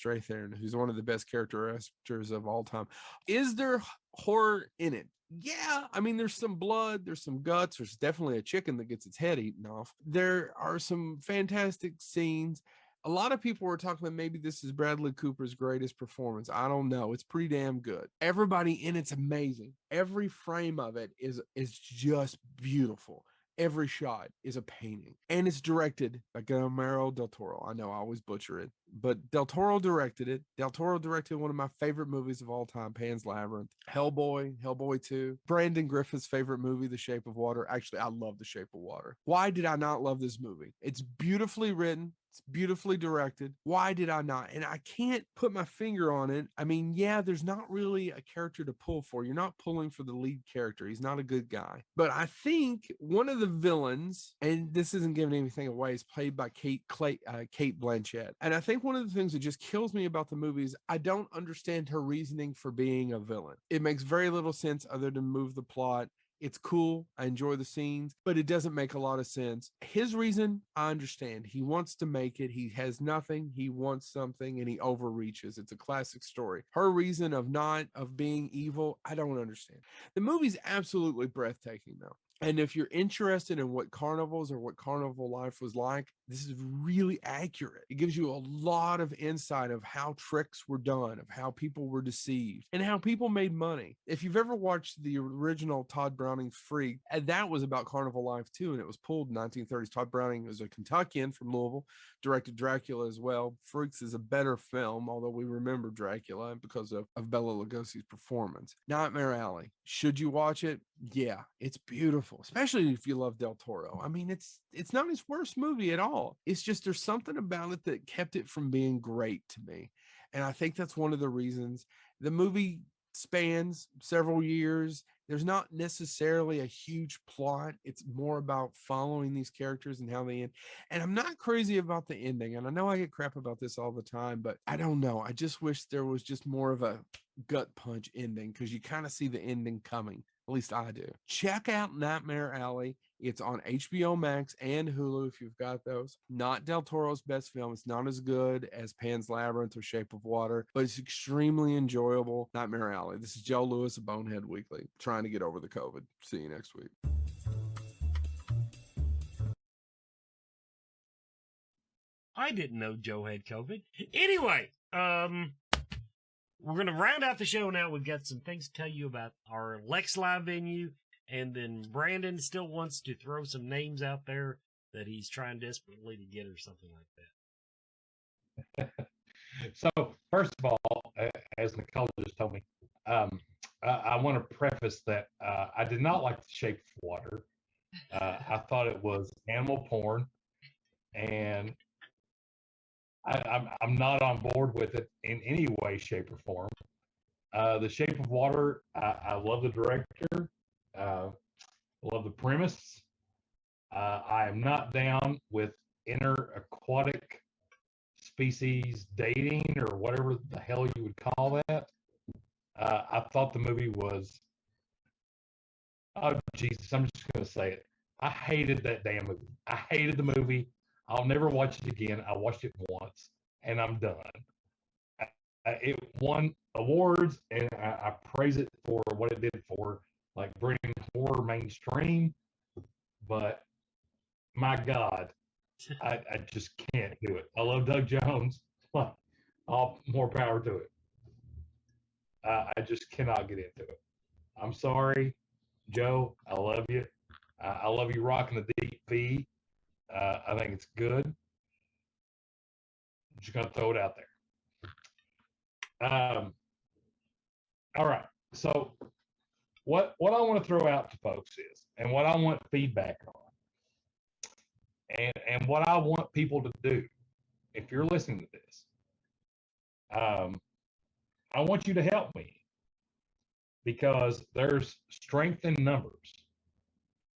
who's one of the best character actors of all time. Is there horror in it? Yeah, I mean, there's some blood, there's some guts, there's definitely a chicken that gets its head eaten off. There are some fantastic scenes. A lot of people were talking about maybe this is Bradley Cooper's greatest performance. I don't know. It's pretty damn good. Everybody in it's amazing. Every frame of it is just beautiful. Every shot is a painting, and it's directed by Guillermo del Toro. I know I always butcher it, but Del Toro directed it. Del Toro directed one of my favorite movies of all time, Pan's Labyrinth, Hellboy, Hellboy 2, Brandon Griffith's favorite movie, The Shape of Water. Actually, I love The Shape of Water. Why did I not love this movie? It's beautifully written. It's beautifully directed. Why did I not? And I can't put my finger on it. I mean, yeah, there's not really a character to pull for. You're not pulling for the lead character. He's not a good guy. But I think one of the villains, and this isn't giving anything away, is played by Cate Blanchett. And I think one of the things that just kills me about the movie is I don't understand her reasoning for being a villain. It makes very little sense other than move the plot. It's cool. I enjoy the scenes, but it doesn't make a lot of sense. His reason, I understand. He wants to make it. He has nothing. He wants something, and he overreaches. It's a classic story. Her reason of being evil, I don't understand. The movie's absolutely breathtaking, though. And if you're interested in what carnivals or what carnival life was like, this is really accurate. It gives you a lot of insight of how tricks were done, of how people were deceived, and how people made money. If you've ever watched the original Todd Browning's Freak, that was about carnival life too, and it was pulled in the 1930s. Todd Browning was a Kentuckian from Louisville, directed Dracula as well. Freaks is a better film, although we remember Dracula because of Bela Lugosi's performance. Nightmare Alley. Should you watch it? Yeah, it's beautiful, especially if you love Del Toro. I mean, it's not his worst movie at all. It's just there's something about it that kept it from being great to me. And I think that's one of the reasons. The movie spans several years. There's not necessarily a huge plot. It's more about following these characters and how they end. And I'm not crazy about the ending. And I know I get crap about this all the time, but I don't know. I just wish there was just more of a gut punch ending, because you kind of see the ending coming. At least I do. Check out Nightmare Alley. It's on HBO Max and Hulu if you've got those. Not Del Toro's best film. It's not as good as Pan's Labyrinth or Shape of Water, but it's extremely enjoyable. Nightmare Alley. This is Joe Lewis of Bonehead Weekly, trying to get over the COVID. See you next week. I didn't know Joe had COVID. Anyway, we're going to round out the show now. We've got some things to tell you about our Lex Live venue, and then Brandon still wants to throw some names out there that he's trying desperately to get or something like that. So, first of all, as Nicole just told me, I want to preface that I did not like The Shape of Water. I thought it was animal porn, and I'm not on board with it in any way, shape, or form. The Shape of Water, I love the director. I love the premise. I am not down with inter-aquatic species dating or whatever the hell you would call that. I thought the movie was, oh Jesus, I'm just going to say it. I hated that damn movie. I hated the movie. I'll never watch it again. I watched it once and I'm done. It won awards and I praise it for what it did for like bringing horror mainstream. But my God, I just can't do it. I love Doug Jones. All more power to it. I just cannot get into it. I'm sorry, Joe. I love you. I love you rocking the deep V. I think it's good. I'm just gonna throw it out there. All right. So what I want to throw out to folks is, and what I want feedback on, and what I want people to do, if you're listening to this, I want you to help me because there's strength in numbers,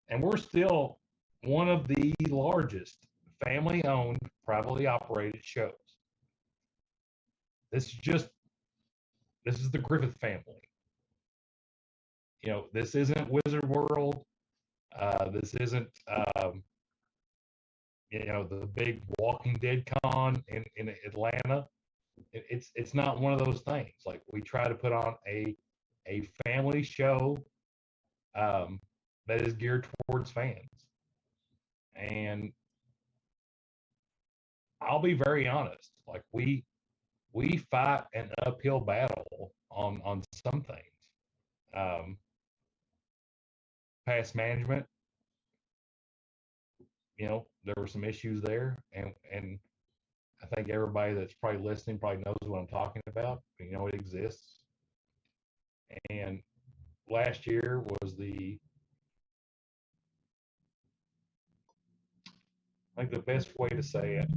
and we're still one of the largest family-owned, privately operated shows. This is the Griffith family. You know, this isn't Wizard World. This isn't, you know, the big Walking Dead con in Atlanta. It's not one of those things. Like, we try to put on a family show that is geared towards fans. And I'll be very honest. Like, we fight an uphill battle on some things. Past management, you know, there were some issues there, and I think everybody that's probably listening probably knows what I'm talking about. You know, it exists. And last year was I think the best way to say it,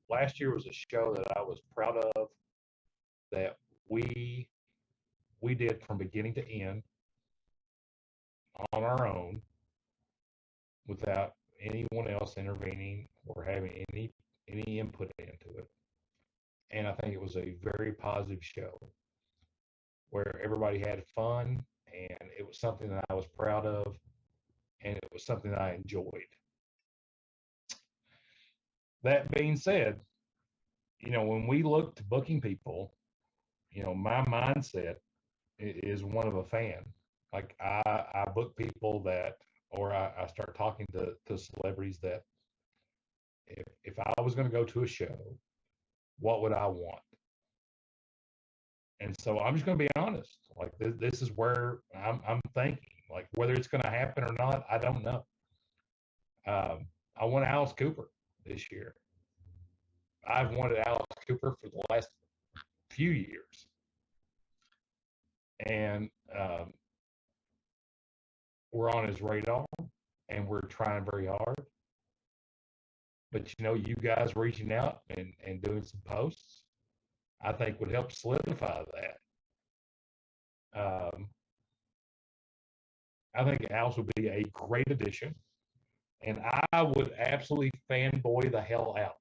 last year was a show that I was proud of, that we did from beginning to end on our own without anyone else intervening or having any input into it. And I think it was a very positive show where everybody had fun, and it was something that I was proud of, and it was something that I enjoyed. That being said, you know, when we look to booking people, you know, my mindset is one of a fan. Like, I book people that, or I start talking to celebrities that if I was going to go to a show, what would I want? And so I'm just going to be honest. Like, this is where I'm thinking. Like, whether it's going to happen or not, I don't know. I want Alice Cooper this year. I've wanted Alice Cooper for the last few years. And we're on his radar, and we're trying very hard. But, you know, you guys reaching out and doing some posts, I think would help solidify that. I think Alice would be a great addition, and I would absolutely fanboy the hell out.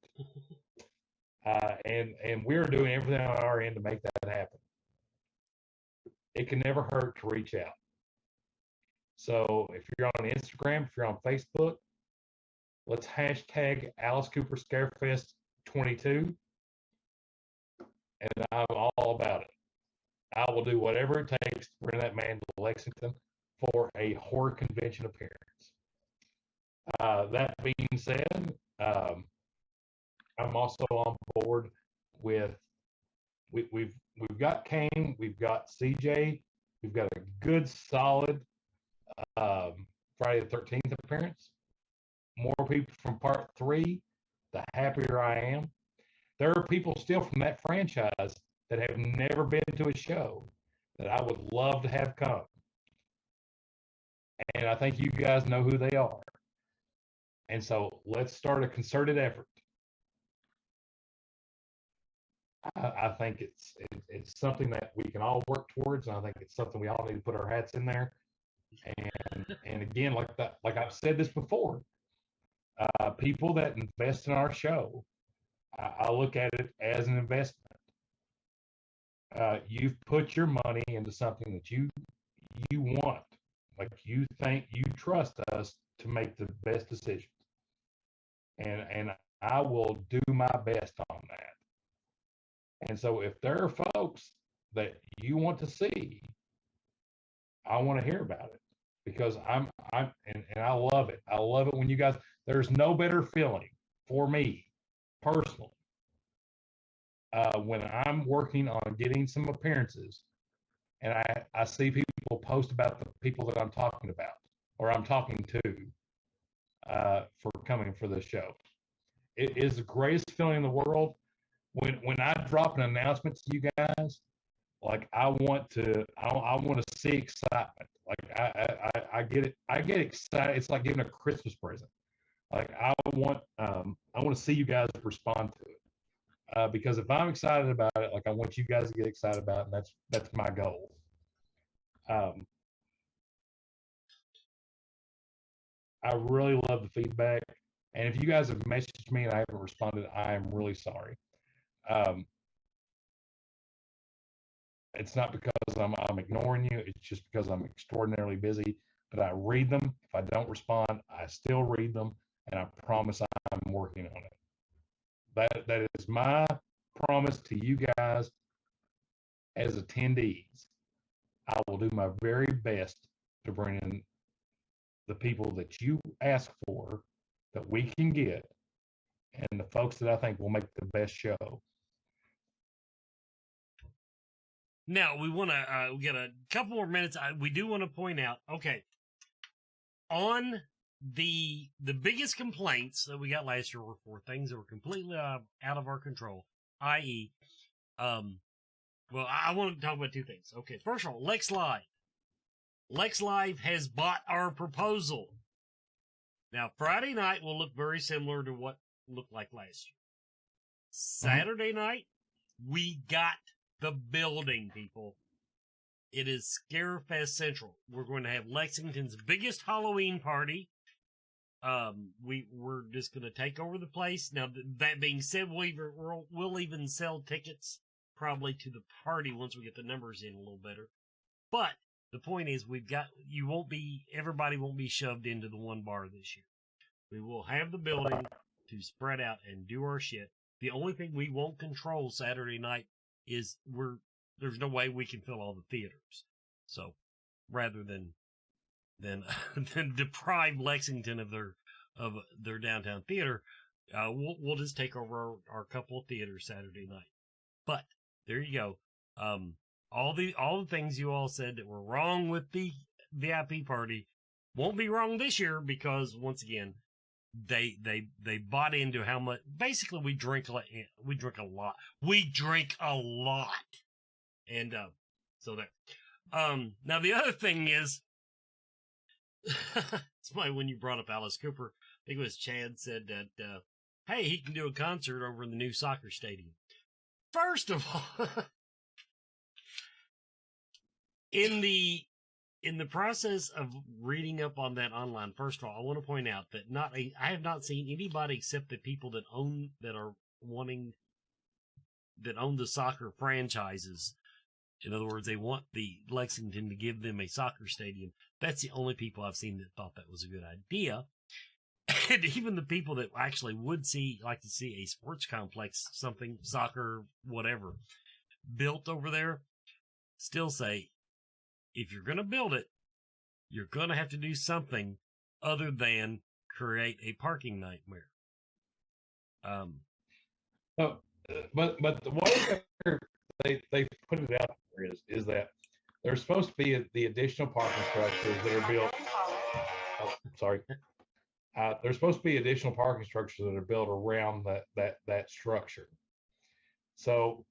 And we're doing everything on our end to make that happen. It can never hurt to reach out. So if you're on Instagram, if you're on Facebook, let's hashtag Alice Cooper Scarefest 22. And I'm all about it. I will do whatever it takes to bring that man to Lexington for a horror convention appearance. That being said, I'm also on board with, we've got Kane, we've got CJ, we've got a good solid Friday the 13th appearance. More people from part 3, the happier I am. There are people still from that franchise that have never been to a show that I would love to have come. And I think you guys know who they are. And so let's start a concerted effort. I think it's something that we can all work towards, and I think it's something we all need to put our hats in there And again, like I've said this before, people that invest in our show, I look at it as an investment. You've put your money into something that you want, like you think, you trust us to make the best decisions, and I will do my best on that. And so if there are folks that you want to see, I want to hear about it, because and I love it. I love it when you guys, there's no better feeling for me personally when I'm working on getting some appearances and I see people post about the people that I'm talking about or I'm talking to for coming for the show. It is the greatest feeling in the world when I drop an announcement to you guys. Like I want to see excitement. Like I get excited. It's like giving a Christmas present. Like I want to see you guys respond to it, because if I'm excited about it, like I want you guys to get excited about it, and that's my goal. I really love the feedback, and if you guys have messaged me and I haven't responded, I am really sorry. It's not because I'm ignoring you. It's just because I'm extraordinarily busy. But I read them. If I don't respond, I still read them, and I promise I'm working on it. That is my promise to you guys as attendees. I will do my very best to bring in the people that you ask for, that we can get, and the folks that I think will make the best show. Now we want to get a couple more minutes. We do want to point out, okay, on the biggest complaints that we got last year were for things that were completely out of our control, i.e., well, I want to talk about two things. Okay, first of all, Lex Live. Lex Live has bought our proposal. Now, Friday night will look very similar to what looked like last year. Saturday night, we got the building, people. It is Scarefest Central. We're going to have Lexington's biggest Halloween party. We're just going to take over the place. Now, that being said, we'll even sell tickets probably to the party once we get the numbers in a little better. But the point is, everybody won't be shoved into the one bar this year. We will have the building to spread out and do our shit. The only thing we won't control Saturday night is there's no way we can fill all the theaters. So rather than deprive Lexington of their downtown theater, we'll just take over our couple of theaters Saturday night. But there you go. All the things you all said that were wrong with the VIP party won't be wrong this year, because once again, they bought into how much. Basically, we drink a lot. And so there. Now the other thing is, it's funny when you brought up Alice Cooper. I think it was Chad said that, hey, he can do a concert over in the new soccer stadium. First of all, in the process of reading up on that online, first of all, I want to point out that I have not seen anybody except the people that own the soccer franchises. In other words, they want the Lexington to give them a soccer stadium. That's the only people I've seen that thought that was a good idea. And even the people that actually would like to see a sports complex, something, soccer, whatever, built over there, still say, if you're going to build it, you're going to have to do something other than create a parking nightmare. But the way they put it out there is that there's supposed to be the additional parking structures that are built. Oh, sorry. There's supposed to be additional parking structures that are built around that structure. So.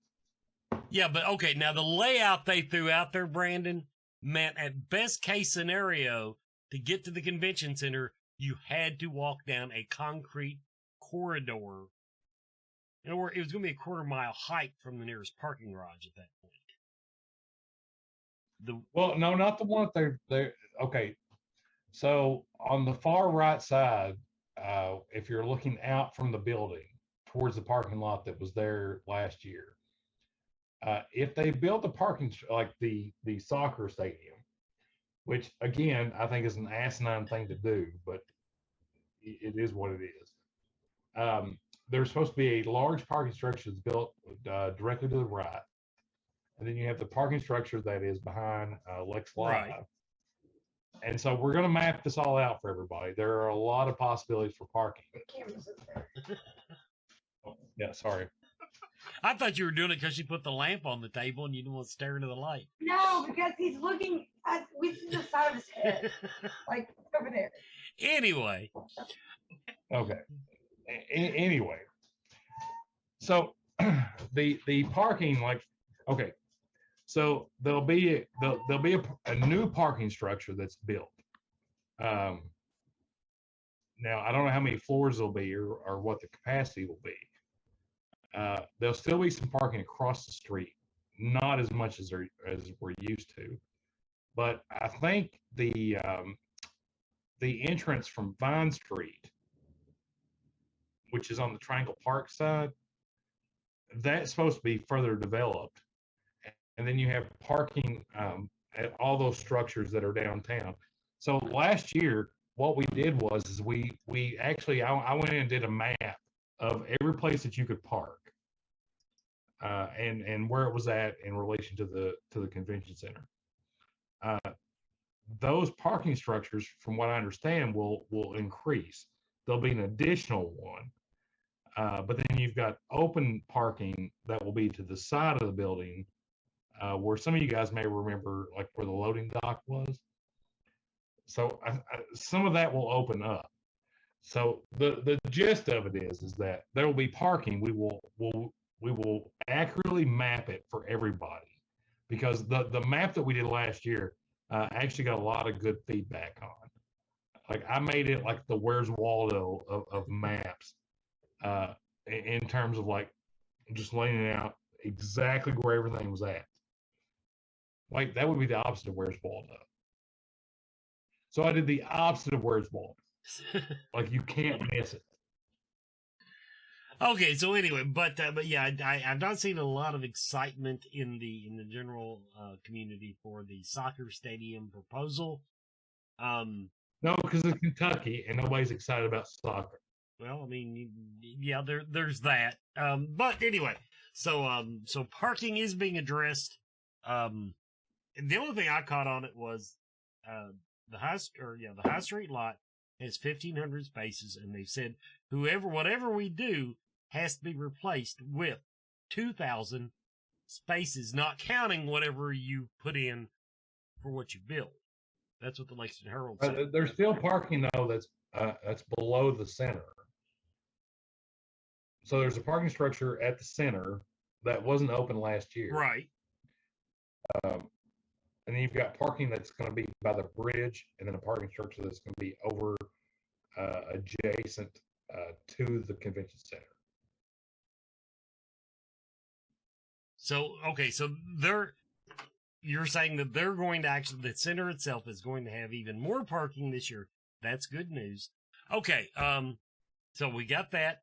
Yeah, but okay. Now the layout they threw out there, Brandon, meant at best case scenario, to get to the convention center, you had to walk down a concrete corridor. In other words, it was going to be a quarter-mile hike from the nearest parking garage at that point. Well, no, not the one that they're okay. So on the far right side, if you're looking out from the building towards the parking lot that was there last year, if they build the parking like the soccer stadium, which again I think is an asinine thing to do, but it is what it is. There's supposed to be a large parking structure that's built directly to the right, and then you have the parking structure that is behind Lex Live. Right. And so we're going to map this all out for everybody. There are a lot of possibilities for parking. Oh, yeah, sorry. I thought you were doing it because you put the lamp on the table and you didn't want to stare into the light. No, because he's looking at with the side of his head, like over there. Anyway. Okay. Anyway, so the parking, like, okay, so there'll be a new parking structure that's built. Now I don't know how many floors there'll be or what the capacity will be. There'll still be some parking across the street, not as much as we're used to, but I think the entrance from Vine Street, which is on the Triangle Park side, that's supposed to be further developed. And then you have parking at all those structures that are downtown. So last year, what we did was we actually, I went in and did a map of every place that you could park and where it was at in relation to the convention center. Those parking structures, from what I understand, will increase. There'll be an additional one. But then you've got open parking that will be to the side of the building, where some of you guys may remember, like where the loading dock was. So some of that will open up. So the gist of it is that there will be parking. We will accurately map it for everybody, because the map that we did last year actually got a lot of good feedback on. Like I made it like the Where's Waldo of maps. In terms of like just laying it out exactly where everything was at. Like that would be the opposite of Where's Waldo. So I did the opposite of Where's Waldo. Like you can't miss it. Okay, so anyway, but yeah, I've not seen a lot of excitement in the general community for the soccer stadium proposal. No, because it's Kentucky and nobody's excited about soccer. Well, I mean, yeah, there's that. But anyway, so parking is being addressed. And the only thing I caught on it was the high street lot has 1,500 spaces, and they said whatever we do has to be replaced with 2,000 spaces, not counting whatever you put in for what you build. That's what the Lexington Herald said. There's still parking though that's below the center. So there's a parking structure at the center that wasn't open last year. Right. And then you've got parking that's going to be by the bridge, and then a parking structure that's going to be over adjacent to the convention center. So, okay, so you're saying that they're going to actually, the center itself is going to have even more parking this year. That's good news. Okay, so we got that.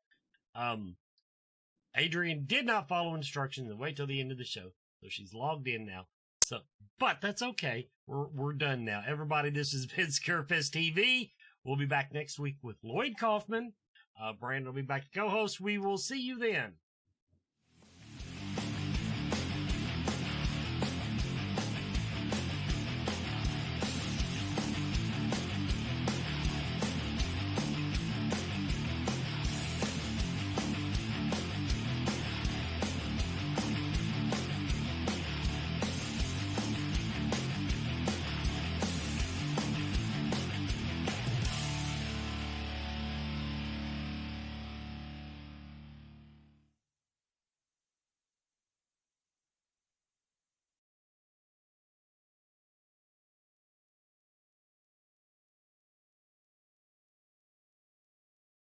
Adrian did not follow instructions and wait till the end of the show, so she's logged in now. So, but that's okay. We're done now. Everybody, this has been Scarefest TV. We'll be back next week with Lloyd Kaufman. Brandon will be back to co-host. We will see you then.